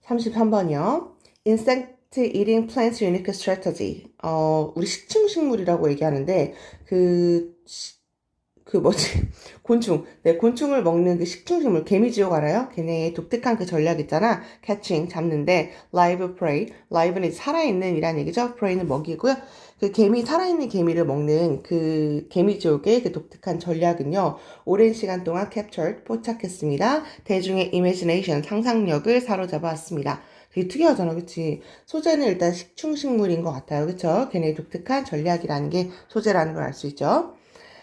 33번이요. Insect eating plants unique strategy. 우리 식충식물이라고 얘기하는데, 그 뭐지? 곤충. 네, 곤충을 먹는 그 식충식물, 개미지옥 알아요? 걔네의 독특한 그 전략 있잖아. catching, 잡는데, live prey. live는 살아있는 이란 얘기죠. prey는 먹이고요. 그 개미, 살아있는 개미를 먹는 그 개미지옥의 그 독특한 전략은요, 오랜 시간 동안 captured, 포착했습니다. 대중의 imagination, 상상력을 사로잡아 왔습니다. 되게 특이하잖아, 그치? 소재는 일단 식충식물인 것 같아요, 그쵸? 걔네의 독특한 전략이라는 게 소재라는 걸 알 수 있죠.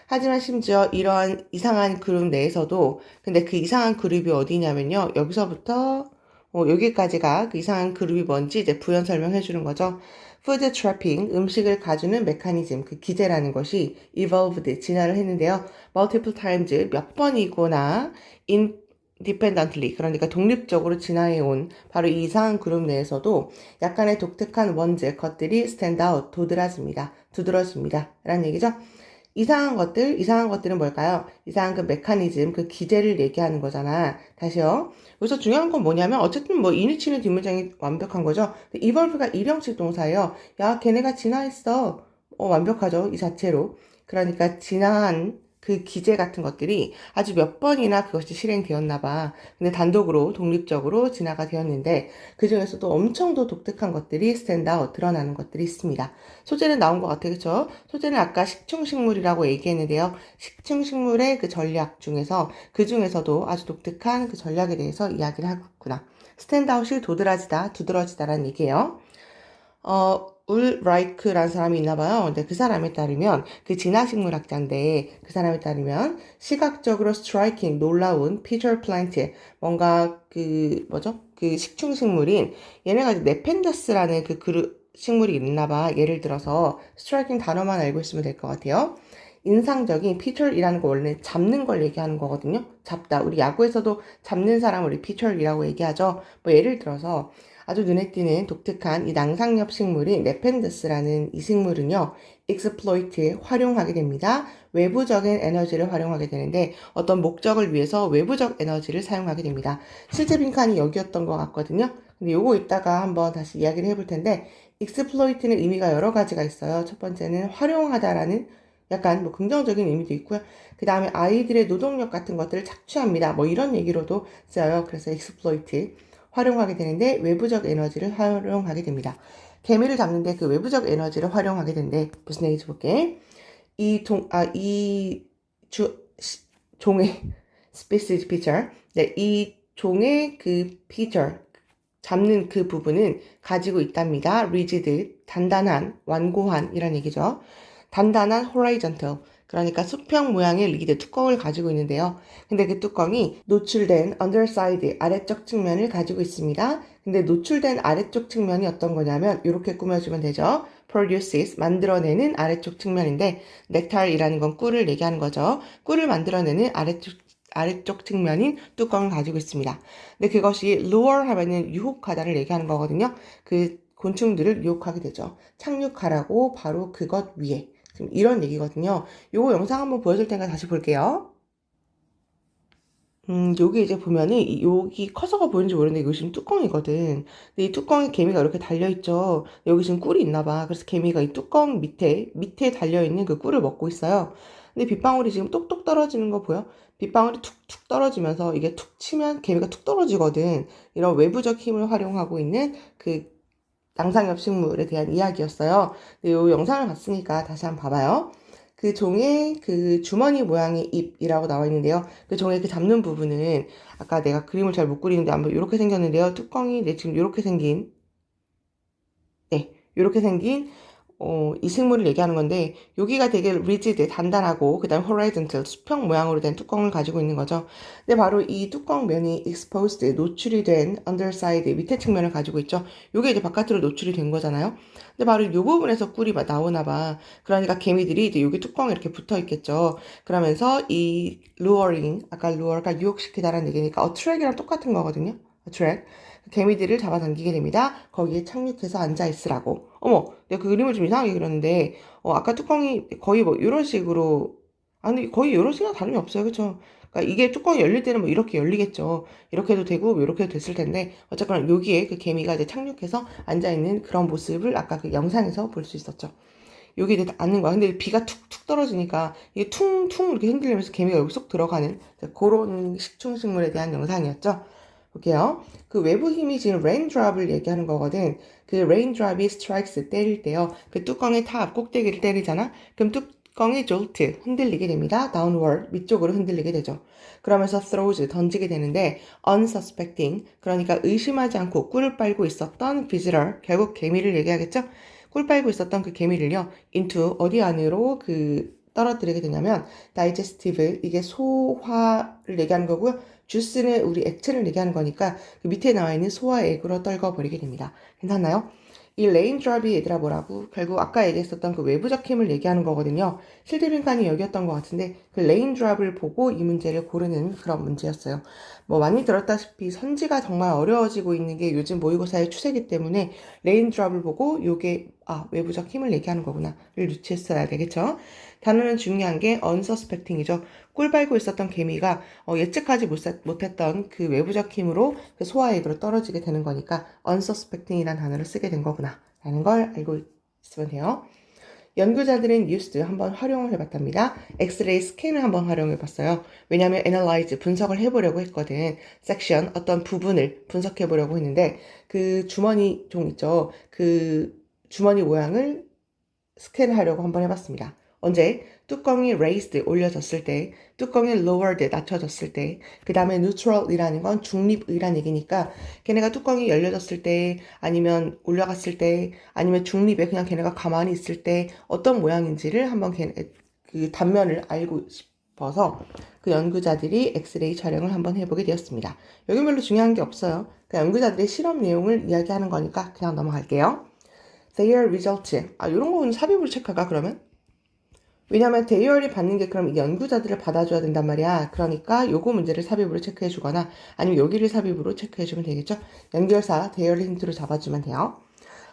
하지만 심지어 이러한 이상한 그룹 내에서도 근데 그 이상한 그룹이 어디냐면요. 여기서부터 여기까지가 그 이상한 그룹이 뭔지 이제 부연 설명해 주는 거죠. 푸드 트래핑, 음식을 가주는 메커니즘, 그 기제라는 것이 evolved, 진화를 했는데요. multiple times, 몇 번이거나 independently, 그러니까 독립적으로 진화해온 바로 이 이상한 그룹 내에서도 약간의 독특한 원죄, 것들이 stand out, 두드러집니다. 라는 얘기죠. 이상한 것들은 뭘까요? 이상한 그 메커니즘, 그 기제를 얘기하는 거잖아. 다시요. 여기서 중요한 건 뭐냐면, 어쨌든 뭐, 이니치는 뒷문장이 완벽한 거죠. evolve가 일형식 동사예요. 야, 걔네가 진화했어. 완벽하죠. 이 자체로. 그러니까 진화한 그 기제 같은 것들이 아주 몇 번이나 그것이 실행되었나 봐. 근데 단독으로, 독립적으로 진화가 되었는데, 그 중에서도 엄청 더 독특한 것들이 스탠드아웃, 드러나는 것들이 있습니다. 소재는 나온 것 같아요. 그쵸? 소재는 아까 식충식물이라고 얘기했는데요. 식충식물의 그 전략 중에서 그 중에서도 아주 독특한 그 전략에 대해서 이야기를 하고 있구나. 스탠드아웃이 두드러지다라는 얘기예요. 울라이크라는 사람이 있나 봐요. 근데 그 사람에 따르면 그 진화식물학자인데 그 사람에 따르면 시각적으로 스트라이킹 놀라운 피처 플랜트 뭔가 그 뭐죠? 그 식충식물인 얘네가 네펜더스라는 식물이 있나 봐. 예를 들어서 스트라이킹 단어만 알고 있으면 될 것 같아요. 인상적인 피처이라는 거 원래 잡는 걸 얘기하는 거거든요. 잡다. 우리 야구에서도 잡는 사람을 우리 피처이라고 얘기하죠. 뭐 예를 들어서 아주 눈에 띄는 독특한 이 낭상엽 식물인 네펜더스라는 이 식물은요. exploit에 활용하게 됩니다. 외부적인 에너지를 활용하게 되는데 어떤 목적을 위해서 외부적 에너지를 사용하게 됩니다. 실제 빈칸이 여기였던 것 같거든요. 근데 요거 이따가 한번 다시 이야기를 해볼 텐데 exploit는 의미가 여러 가지가 있어요. 첫 번째는 활용하다라는 약간 뭐 긍정적인 의미도 있고요. 그 다음에 아이들의 노동력 같은 것들을 착취합니다. 뭐 이런 얘기로도 써요. 그래서 exploit 활용하게 되는데 외부적 에너지를 활용하게 됩니다. 개미를 잡는데 그 외부적 에너지를 활용하게 되는데 무슨 얘기인지 볼게. 이 종의 species feature. 네, 이 종의 그 feature 잡는 그 부분은 가지고 있답니다. rigid, 단단한, 완고한 이란 얘기죠. 단단한 horizontal, 그러니까 수평 모양의 리드, 뚜껑을 가지고 있는데요. 근데 그 뚜껑이 노출된 underside, 아래쪽 측면을 가지고 있습니다. 근데 노출된 아래쪽 측면이 어떤 거냐면 이렇게 꾸며주면 되죠. produces, 만들어내는 아래쪽 측면인데 nectar이라는 건 꿀을 얘기하는 거죠. 꿀을 만들어내는 아래쪽 측면인 뚜껑을 가지고 있습니다. 근데 그것이 lure 하면은 유혹하다를 얘기하는 거거든요. 그 곤충들을 유혹하게 되죠. 착륙하라고 바로 그것 위에. 지금 이런 얘기거든요. 요거 영상 한번 보여줄 테니까 다시 볼게요. 여기 이제 보면은 여기 커서가 보이는지 모르는데 이거 지금 뚜껑이거든. 근데 이 뚜껑에 개미가 이렇게 달려있죠. 여기 지금 꿀이 있나봐. 그래서 개미가 이 뚜껑 밑에 달려있는 그 꿀을 먹고 있어요. 근데 빗방울이 지금 똑똑 떨어지는 거 보여? 빗방울이 툭툭 떨어지면서 이게 툭 치면 개미가 툭 떨어지거든. 이런 외부적 힘을 활용하고 있는 그 낭상엽 식물에 대한 이야기였어요. 근데 이 영상을 봤으니까 다시 한번 봐봐요. 그 종의 그 주머니 모양의 잎이라고 나와 있는데요. 그 종의 그 잡는 부분은 아까 내가 그림을 잘 못 그리는데 한번 이렇게 생겼는데요. 뚜껑이 지금 이렇게 생긴 이렇게 생긴 이 식물을 얘기하는 건데 여기가 되게 rigid, 단단하고 그 다음 horizontal, 수평 모양으로 된 뚜껑을 가지고 있는 거죠. 근데 바로 이 뚜껑 면이 exposed, 노출이 된 underside, 밑에 측면을 가지고 있죠. 요게 이제 바깥으로 노출이 된 거잖아요. 근데 바로 이 부분에서 꿀이 나오나 봐. 그러니까 개미들이 이제 여기 뚜껑에 이렇게 붙어 있겠죠. 그러면서 이 luring, 아까 lure가 유혹시키다라는 얘기니까 attract이랑 똑같은 거거든요. attract. 개미들을 잡아당기게 됩니다. 거기에 착륙해서 앉아있으라고. 어머, 내가 그 그림을 좀 이상하게 그렸는데, 아까 뚜껑이 거의 뭐 이런 식으로, 아니, 거의 이런 식이랑 다름이 없어요. 그쵸? 그러니까 이게 뚜껑이 열릴 때는 뭐 이렇게 열리겠죠. 이렇게 해도 되고 이렇게 해도 됐을 텐데 어쨌거나 여기에 그 개미가 이제 착륙해서 앉아있는 그런 모습을 아까 그 영상에서 볼 수 있었죠. 여기 이제 앉는 거야. 근데 비가 툭툭 떨어지니까 이게 퉁퉁 이렇게 흔들리면서 개미가 여기 쏙 들어가는 그런 식충식물에 대한 영상이었죠. 볼게요. 그 외부 힘이 지금 raindrop을 얘기하는 거거든. 그 raindrop이 strikes 때릴 때요. 그 뚜껑의 탑 꼭대기를 때리잖아. 그럼 뚜껑이 jolt 흔들리게 됩니다. downward 밑쪽으로 흔들리게 되죠. 그러면서 throws 던지게 되는데 unsuspecting 그러니까 의심하지 않고 꿀을 빨고 있었던 visitor 결국 개미를 얘기하겠죠. 꿀 빨고 있었던 그 개미를요, into 어디 안으로 떨어뜨리게 되냐면, digestive, 이게 소화를 얘기하는 거고요. 주스는 우리 액체를 얘기하는 거니까 그 밑에 나와 있는 소화액으로 떨궈버리게 됩니다. 괜찮나요? 이 레인드롭이 얘들아 뭐라고? 결국 아까 얘기했었던 그 외부적 힘을 얘기하는 거거든요. 실제로 인간이 여기였던 것 같은데 그 레인드롭을 보고 이 문제를 고르는 그런 문제였어요. 뭐 많이 들었다시피 선지가 정말 어려워지고 있는 게 요즘 모의고사의 추세이기 때문에 레인드롭을 보고 요게 외부적 힘을 얘기하는 거구나를 유추했어야 되겠죠. 단어는 중요한 게 unsuspecting이죠. 꿀 빨고 있었던 개미가 예측하지 못했던 그 외부적 힘으로 그 소화액으로 떨어지게 되는 거니까 unsuspecting이라는 단어를 쓰게 된 거구나 라는 걸 알고 있으면 돼요. 연구자들은 used 한번 활용을 해봤답니다. 엑스레이 스캔을 한번 활용해봤어요. 왜냐하면 analyze 분석을 해보려고 했거든. section 어떤 부분을 분석해보려고 했는데 그 주머니 종 있죠. 그 주머니 모양을 스캔하려고 한번 해봤습니다. 언제? 뚜껑이 raised 올려졌을 때, 뚜껑이 lowered 낮춰졌을 때, 그 다음에 neutral이라는 건 중립이란 얘기니까 걔네가 뚜껑이 열려졌을 때, 아니면 올라갔을 때, 아니면 중립에 그냥 걔네가 가만히 있을 때 어떤 모양인지를 한번 그 단면을 알고 싶어서 그 연구자들이 엑스레이 촬영을 한번 해보게 되었습니다. 여기 별로 중요한 게 없어요. 그 연구자들의 실험 내용을 이야기하는 거니까 그냥 넘어갈게요. Their result. 이런 거는 삽입으로 체크할까, 그러면? 왜냐면 대열이 받는 게 그럼 연구자들을 받아줘야 된단 말이야. 그러니까 요거 문제를 삽입으로 체크해주거나 아니면 여기를 삽입으로 체크해주면 되겠죠. 연결사 대열을 힌트로 잡아주면 돼요.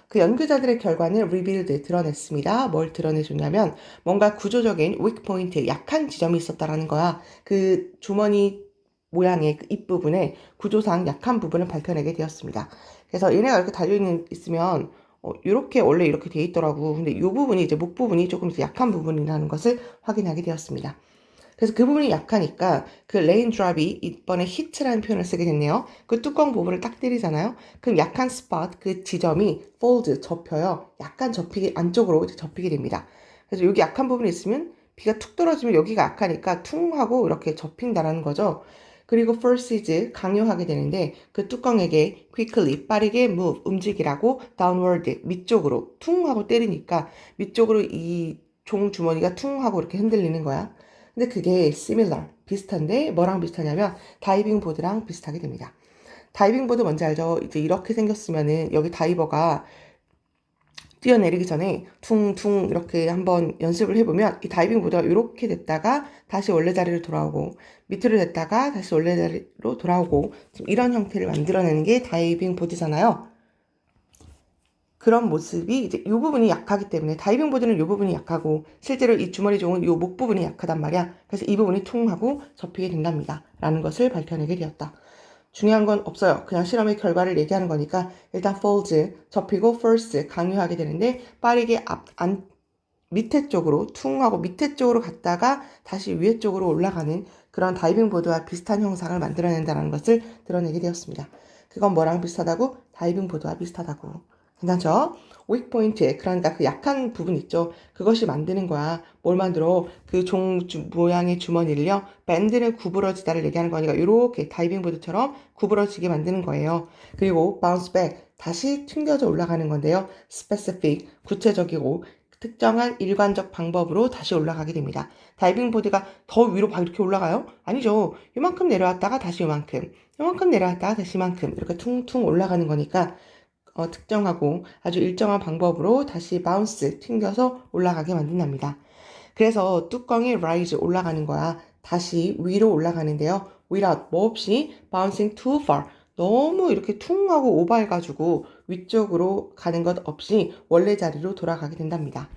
그 연구자들의 결과는 revealed 드러냈습니다. 뭘 드러내줬냐면 뭔가 구조적인 weak point 약한 지점이 있었다라는 거야. 그 주머니 모양의 그 입부분에 구조상 약한 부분을 밝혀내게 되었습니다. 그래서 얘네가 이렇게 있으면 이렇게 원래 이렇게 돼 있더라고. 근데 이 부분이 이제 목 부분이 조금 더 약한 부분이라는 것을 확인하게 되었습니다. 그래서 그 부분이 약하니까 그 레인드롭이 이번에 hit라는 표현을 쓰게 됐네요. 그 뚜껑 부분을 딱 때리잖아요. 그럼 약한 스팟, 그 지점이 fold, 접혀요. 약간 접히게, 안쪽으로 접히게 됩니다. 그래서 여기 약한 부분이 있으면 비가 툭 떨어지면 여기가 약하니까 퉁 하고 이렇게 접힌다라는 거죠. 그리고 forces, 강요하게 되는데 그 뚜껑에게 quickly, 빠르게 move, 움직이라고 downward, 밑쪽으로 퉁 하고 때리니까 밑쪽으로 이 종 주머니가 퉁 하고 이렇게 흔들리는 거야. 근데 그게 similar, 비슷한데 뭐랑 비슷하냐면 다이빙 보드랑 비슷하게 됩니다. 다이빙 보드 뭔지 알죠? 이제 이렇게 생겼으면은 여기 다이버가 뛰어내리기 전에 퉁퉁 이렇게 한번 연습을 해보면 이 다이빙 보드가 이렇게 됐다가 다시 원래 자리로 돌아오고 밑으로 됐다가 다시 원래 자리로 돌아오고 지금 이런 형태를 만들어내는 게 다이빙 보드잖아요. 그런 모습이 이제 이 부분이 약하기 때문에 다이빙 보드는 이 부분이 약하고 실제로 이 주머니 종은 이 목 부분이 약하단 말이야. 그래서 이 부분이 퉁하고 접히게 된답니다. 라는 것을 밝혀내게 되었다. 중요한 건 없어요. 그냥 실험의 결과를 얘기하는 거니까 일단 folds, 접히고 first, 강요하게 되는데 빠르게 밑에 쪽으로 퉁하고 밑에 쪽으로 갔다가 다시 위에 쪽으로 올라가는 그런 다이빙 보드와 비슷한 형상을 만들어낸다는 것을 드러내게 되었습니다. 그건 뭐랑 비슷하다고? 다이빙 보드와 비슷하다고. 괜찮죠? weak point, 그러니까 그 약한 부분 있죠. 그것이 만드는 거야. 뭘 만들어? 그 모양의 주머니를요. 밴드는 구부러지다를 얘기하는 거니까 이렇게 다이빙 보드처럼 구부러지게 만드는 거예요. 그리고 bounce back, 다시 튕겨져 올라가는 건데요. specific, 구체적이고 특정한 일관적 방법으로 다시 올라가게 됩니다. 다이빙 보드가 더 위로 막 이렇게 올라가요? 아니죠. 이만큼 내려왔다가 다시 이만큼, 이만큼 내려왔다가 다시 이만큼 이렇게 퉁퉁 올라가는 거니까 특정하고 아주 일정한 방법으로 다시 바운스 튕겨서 올라가게 만든답니다. 그래서 뚜껑이 rise 올라가는 거야. 다시 위로 올라가는데요. without 뭐 없이 bouncing too far 너무 이렇게 퉁하고 오버해가지고 위쪽으로 가는 것 없이 원래 자리로 돌아가게 된답니다.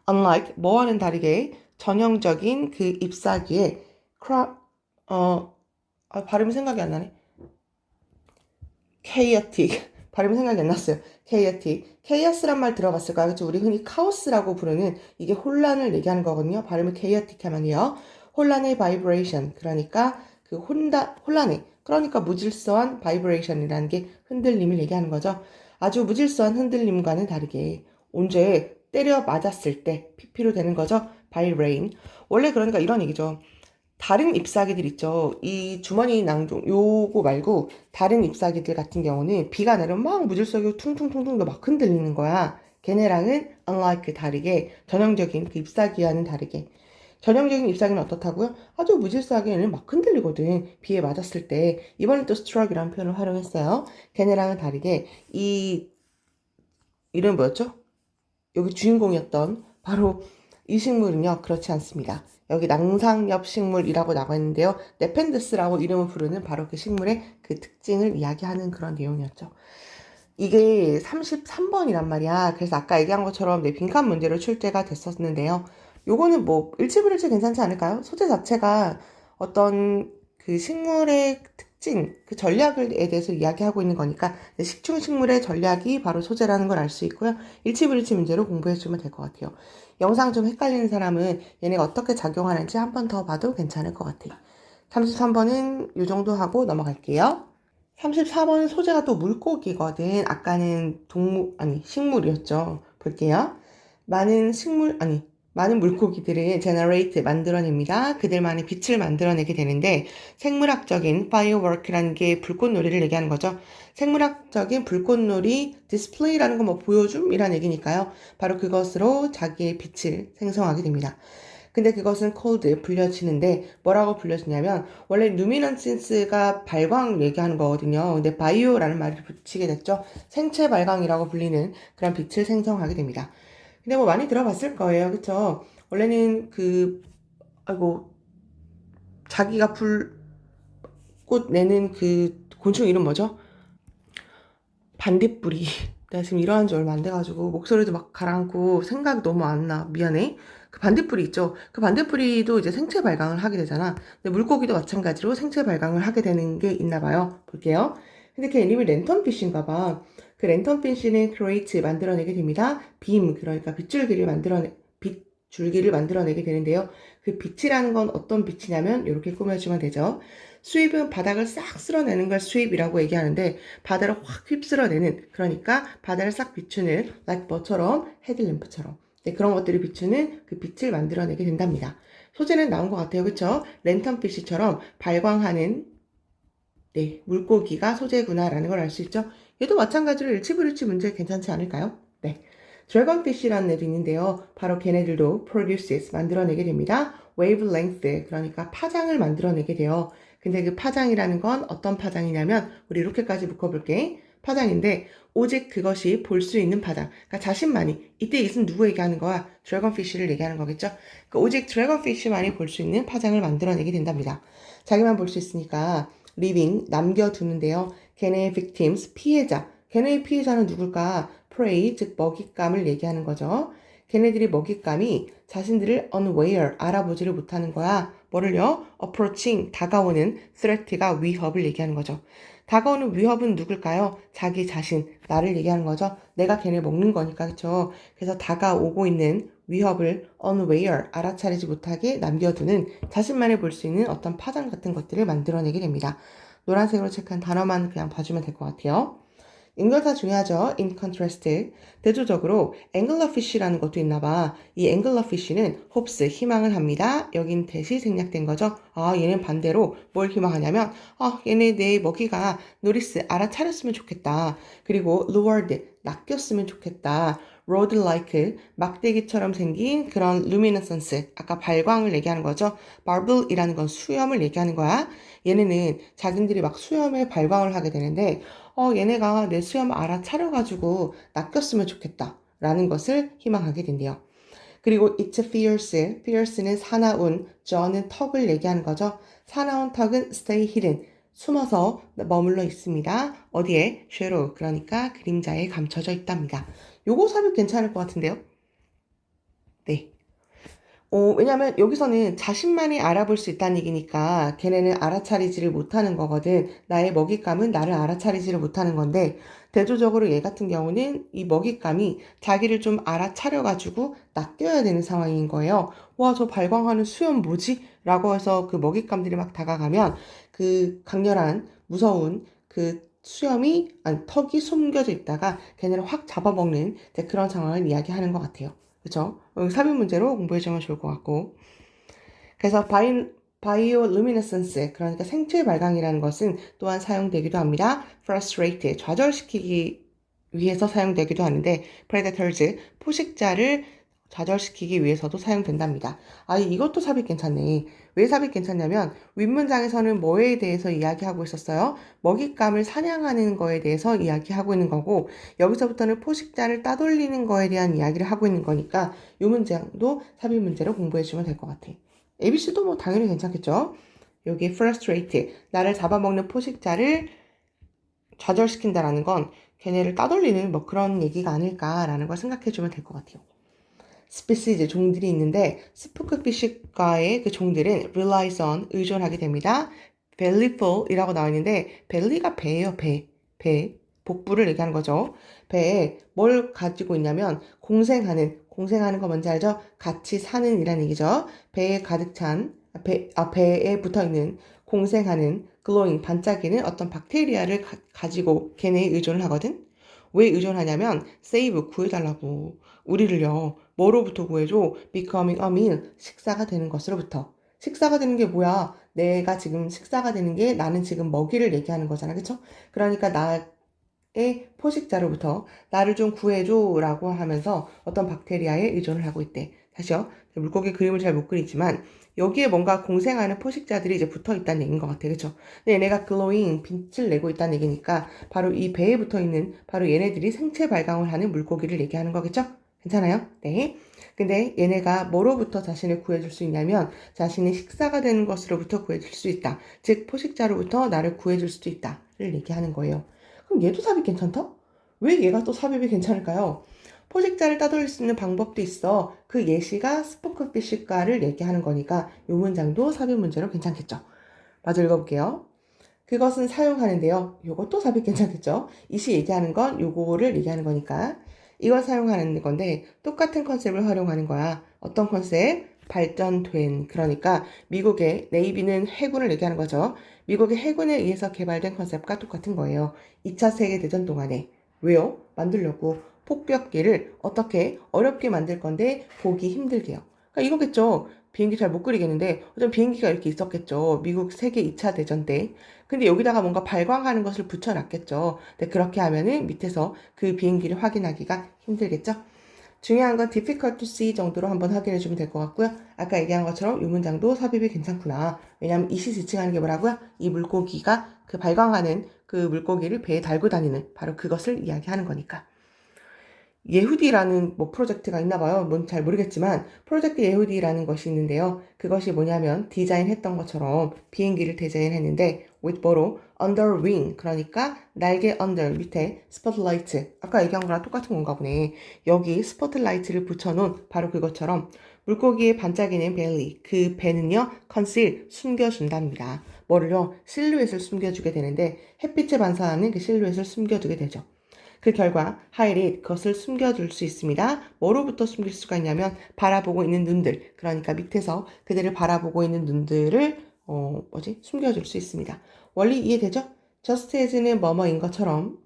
Unlike 뭐와는 다르게 전형적인 그 잎사귀의 발음이 생각이 안 나네. chaotic. 발음이 생각이 안 났어요. chaotic. chaos란 말 들어봤을까요? 그렇죠? 우리 흔히 카오스라고 부르는 이게 혼란을 얘기하는 거거든요. 발음을 chaotic 하면요. 혼란의 vibration. 그러니까 그 혼란의. 그러니까 무질서한 vibration이라는 게 흔들림을 얘기하는 거죠. 아주 무질서한 흔들림과는 다르게 언제 때려 맞았을 때 PP로 되는 거죠. by rain. 원래 그러니까 이런 얘기죠. 다른 잎사귀들 있죠. 이 주머니 낭종 요거 말고 다른 잎사귀들 같은 경우는 비가 내리면 막 무질서하게 퉁퉁퉁퉁 막 흔들리는 거야. 걔네랑은 unlike 다르게 전형적인 그 잎사귀와는 다르게 전형적인 잎사귀는 어떻다고요? 아주 무질서하게 얘는 막 흔들리거든. 비에 맞았을 때. 이번엔 또 struck이라는 표현을 활용했어요. 걔네랑은 다르게 이 이름 뭐였죠? 여기 주인공이었던 바로 이 식물은요, 그렇지 않습니다. 여기 낭상엽 식물이라고 나와 있는데요. 네펜드스라고 이름을 부르는 바로 그 식물의 그 특징을 이야기하는 그런 내용이었죠. 이게 33번이란 말이야. 그래서 아까 얘기한 것처럼 내 빈칸 문제로 출제가 됐었는데요. 요거는 뭐 일치불일치 괜찮지 않을까요? 소재 자체가 어떤 그 식물의 특징, 그 전략에 대해서 이야기하고 있는 거니까 식충식물의 전략이 바로 소재라는 걸 알 수 있고요. 일치불일치 문제로 공부해주면 될 것 같아요. 영상 좀 헷갈리는 사람은 얘네가 어떻게 작용하는지 한 번 더 봐도 괜찮을 것 같아요. 33번은 이 정도 하고 넘어갈게요. 34번은 소재가 또 물고기거든. 아까는 식물이었죠. 볼게요. 많은 물고기들은 generate, 만들어냅니다. 그들만의 빛을 만들어내게 되는데, 생물학적인 firework라는 게 불꽃놀이를 얘기하는 거죠. 생물학적인 불꽃놀이, display라는 건 뭐 보여줌이란 얘기니까요. 바로 그것으로 자기의 빛을 생성하게 됩니다. 근데 그것은 cold 불려지는데 뭐라고 불려지냐면 원래 luminescence가 발광 얘기하는 거거든요. 근데 bio라는 말을 붙이게 됐죠. 생체 발광이라고 불리는 그런 빛을 생성하게 됩니다. 근데 뭐 많이 들어봤을 거예요. 그쵸? 원래는 자기가 불꽃 내는 그 곤충 이름 뭐죠? 반딧불이. 내가 지금 일어난 지 얼마 안 돼가지고 목소리도 막 가라앉고 생각이 너무 안 나. 미안해. 그 반딧불이 있죠. 그 반딧불이도 이제 생체 발광을 하게 되잖아. 근데 물고기도 마찬가지로 생체 발광을 하게 되는 게 있나 봐요. 볼게요. 근데 걔 이름이 랜턴피쉬인가 봐. 그 랜턴피쉬는 create 만들어내게 됩니다. 빔 그러니까 빗줄기를 만들어내게 되는데요. 그 빛이라는 건 어떤 빛이냐면 이렇게 꾸며주면 되죠. 수입은 바닥을 싹 쓸어내는 걸 수입이라고 얘기하는데 바다를 확 휩쓸어내는 그러니까 바다를 싹 비추는 like 뭐처럼 헤드램프처럼 그런 것들을 비추는 그 빛을 만들어내게 된답니다. 소재는 나온 것 같아요. 그쵸? 랜턴피쉬처럼 발광하는 물고기가 소재구나라는 걸 알 수 있죠. 얘도 마찬가지로 일치불일치 문제 괜찮지 않을까요? 네. 드래곤피쉬라는 애도 있는데요. 바로 걔네들도 produces 만들어내게 됩니다. wavelength 그러니까 파장을 만들어내게 돼요. 근데 그 파장이라는 건 어떤 파장이냐면 우리 이렇게까지 묶어볼게. 파장인데 오직 그것이 볼 수 있는 파장. 그러니까 자신만이 이때 이것은 누구 얘기하는 거야? 드래곤피쉬를 얘기하는 거겠죠. 그러니까 오직 드래곤피쉬만이 볼 수 있는 파장을 만들어내게 된답니다. 자기만 볼 수 있으니까 living 남겨두는데요. 걔네의 victims 피해자. 걔네의 피해자는 누굴까? prey 즉 먹잇감을 얘기하는 거죠. 걔네들이 먹잇감이 자신들을 unaware 알아보지를 못하는 거야. 뭐를요? approaching 다가오는 threat가 위협을 얘기하는 거죠. 다가오는 위협은 누굴까요? 자기 자신, 나를 얘기하는 거죠. 내가 걔네 먹는 거니까 그렇죠. 그래서 다가오고 있는 위협을 unaware 알아차리지 못하게 남겨두는 자신만이 볼 수 있는 어떤 파장 같은 것들을 만들어내게 됩니다. 노란색으로 체크한 단어만 그냥 봐주면 될 것 같아요. 연결사 중요하죠. in contrast. 대조적으로 anglerfish라는 것도 있나봐. 이 anglerfish는 hopes, 희망을 합니다. 여긴 대시 생략된 거죠. 얘는 반대로 뭘 희망하냐면 얘네 내 먹이가 노리스 알아차렸으면 좋겠다. 그리고 lured, 낚였으면 좋겠다. rod-like, 막대기처럼 생긴 그런 luminescence, 아까 발광을 얘기하는 거죠. barble이라는 건 수염을 얘기하는 거야. 얘네는 자기들이 막 수염에 발광을 하게 되는데 얘네가 내 수염 알아차려가지고 낚였으면 좋겠다 라는 것을 희망하게 된대요. 그리고 it's fierce, fierce는 사나운, jaw는 턱을 얘기하는 거죠. 사나운 턱은 stay hidden, 숨어서 머물러 있습니다. 어디에? shadow, 그러니까 그림자에 감춰져 있답니다. 요거 삽입 괜찮을 것 같은데요? 네. 왜냐면 여기서는 자신만이 알아볼 수 있다는 얘기니까 걔네는 알아차리지를 못하는 거거든. 나의 먹잇감은 나를 알아차리지를 못하는 건데 대조적으로 얘 같은 경우는 이 먹잇감이 자기를 좀 알아차려가지고 낚여야 되는 상황인 거예요. 와, 저 발광하는 수염 뭐지? 라고 해서 그 먹잇감들이 막 다가가면 그 강렬한 무서운 그 수염이, 아니, 턱이 숨겨져 있다가 걔네를 확 잡아먹는 이제 그런 상황을 이야기하는 것 같아요. 그쵸? 삽입 문제로 공부해주면 좋을 것 같고. 그래서 바이오루미네센스, 그러니까 생체 발광이라는 것은 또한 사용되기도 합니다. frustrate, 좌절시키기 위해서 사용되기도 하는데 predators, 포식자를 좌절시키기 위해서도 사용된답니다. 이것도 삽입 괜찮네. 왜 삽입 괜찮냐면 윗문장에서는 뭐에 대해서 이야기하고 있었어요? 먹잇감을 사냥하는 거에 대해서 이야기하고 있는 거고 여기서부터는 포식자를 따돌리는 거에 대한 이야기를 하고 있는 거니까 이 문장도 삽입 문제로 공부해 주면 될 것 같아. ABC도 뭐 당연히 괜찮겠죠? 여기 frustrate, 나를 잡아먹는 포식자를 좌절시킨다라는 건 걔네를 따돌리는 뭐 그런 얘기가 아닐까라는 걸 생각해 주면 될 것 같아요. 스피시즈, 종들이 있는데 스포크피쉬과의 그 종들은 relies on, 의존하게 됩니다. bellyful이라고 나와 있는데 belly가 배예요, 배. 복부를 얘기하는 거죠. 배에 뭘 가지고 있냐면 공생하는 거 뭔지 알죠? 같이 사는 이란 얘기죠. 배에 가득 찬, 배에 붙어 있는 공생하는 glowing, 반짝이는 어떤 박테리아를 가지고 걔네에 의존을 하거든. 왜 의존하냐면 save, 구해달라고. 우리를요, 뭐로부터 구해줘? becoming a meal, 식사가 되는 것으로부터. 식사가 되는 게 뭐야? 내가 지금 식사가 되는 게 나는 지금 먹이를 얘기하는 거잖아. 그쵸? 그러니까 나의 포식자로부터 나를 좀 구해줘 라고 하면서 어떤 박테리아에 의존을 하고 있대. 다시요. 물고기 그림을 잘 못 그리지만 여기에 뭔가 공생하는 포식자들이 이제 붙어 있다는 얘기인 것 같아. 그쵸? 근데 얘네가 glowing, 빛을 내고 있다는 얘기니까 바로 이 배에 붙어 있는 바로 얘네들이 생체 발광을 하는 물고기를 얘기하는 거겠죠? 괜찮아요? 네. 근데 얘네가 뭐로부터 자신을 구해줄 수 있냐면 자신이 식사가 되는 것으로부터 구해줄 수 있다. 즉 포식자로부터 나를 구해줄 수도 있다를 얘기하는 거예요. 그럼 얘도 삽입 괜찮다? 왜 얘가 또 삽입이 괜찮을까요? 포식자를 따돌릴 수 있는 방법도 있어. 그 예시가 스포크피쉬과를 얘기하는 거니까 이 문장도 삽입 문제로 괜찮겠죠. 마저 읽어볼게요. 그것은 사용하는데요. 요것도 삽입 괜찮겠죠? 이시 얘기하는 건 요거를 얘기하는 거니까. 이걸 사용하는 건데 똑같은 컨셉을 활용하는 거야. 어떤 컨셉? 발전된, 그러니까 미국의 네이비는 해군을 얘기하는 거죠. 미국의 해군에 의해서 개발된 컨셉과 똑같은 거예요. 2차 세계대전 동안에. 왜요? 만들려고 폭격기를 어떻게 어렵게 만들 건데 보기 힘들게요. 그러니까 이거겠죠. 비행기 잘 못 그리겠는데 어떤 비행기가 이렇게 있었겠죠. 미국 세계 2차 대전 때. 근데 여기다가 뭔가 발광하는 것을 붙여놨겠죠. 근데 그렇게 하면은 밑에서 그 비행기를 확인하기가 힘들겠죠. 중요한 건 difficult to see 정도로 한번 확인해 주면 될 것 같고요. 아까 얘기한 것처럼 이 문장도 삽입이 괜찮구나. 왜냐하면 이시지칭하는 게 뭐라고요? 이 물고기가 그 발광하는 그 물고기를 배에 달고 다니는 바로 그것을 이야기하는 거니까. 예후디라는 뭐 프로젝트가 있나 봐요. 뭔 잘 모르겠지만 프로젝트 예후디라는 것이 있는데요. 그것이 뭐냐면 디자인했던 것처럼 비행기를 디자인했는데 with 뭐로 under wing, 그러니까 날개 under 밑에 스포트라이트, 아까 얘기한 거랑 똑같은 건가 보네. 여기 스포트라이트를 붙여놓은 바로 그것처럼 물고기의 반짝이는 벨리, 그 배는요 conceal, 숨겨준답니다. 뭐를요? 실루엣을 숨겨주게 되는데 햇빛에 반사하는 그 실루엣을 숨겨두게 되죠. 그 결과 hide it, 그것을 숨겨둘 수 있습니다. 뭐로부터 숨길 수가 있냐면 바라보고 있는 눈들, 그러니까 밑에서 그들을 바라보고 있는 눈들을 숨겨줄 수 있습니다. 원리 이해되죠? just as는 뭐뭐인 것처럼,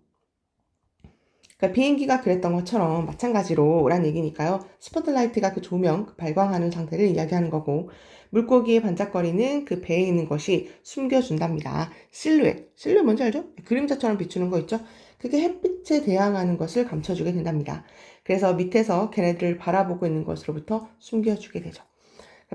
그러니까 비행기가 그랬던 것처럼 마찬가지로 라는 얘기니까요. 스포트라이트가 그 조명, 그 발광하는 상태를 이야기하는 거고 물고기의 반짝거리는 그 배에 있는 것이 숨겨준답니다. 실루엣 뭔지 알죠? 그림자처럼 비추는 거 있죠? 그게 햇빛에 대항하는 것을 감춰주게 된답니다. 그래서 밑에서 걔네들을 바라보고 있는 것으로부터 숨겨주게 되죠.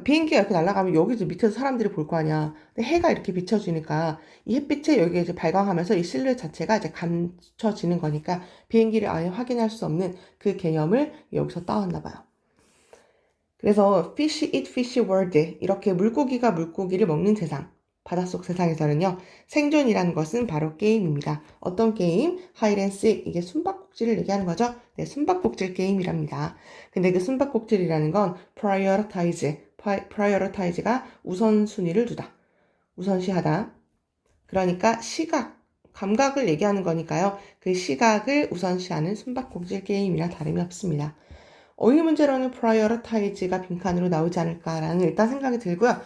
비행기가 이렇게 날아가면 여기서 밑에서 사람들이 볼 거 아니야. 근데 해가 이렇게 비춰주니까 이 햇빛에 여기에 이제 발광하면서 이 실루엣 자체가 이제 감춰지는 거니까 비행기를 아예 확인할 수 없는 그 개념을 여기서 따왔나 봐요. 그래서 fish eat fish world, 이렇게 물고기가 물고기를 먹는 세상, 바닷속 세상에서는요. 생존이라는 것은 바로 게임입니다. 어떤 게임? 하이랜스 이게 숨바꼭질을 얘기하는 거죠. 네, 숨바꼭질 게임이랍니다. 근데 그 숨바꼭질이라는 건 prioritize가 우선순위를 두다. 우선시하다. 그러니까 시각, 감각을 얘기하는 거니까요. 그 시각을 우선시하는 숨바꼭질 게임이나 다름이 없습니다. 어휘 문제로는 prioritize가 빈칸으로 나오지 않을까라는 일단 생각이 들고요.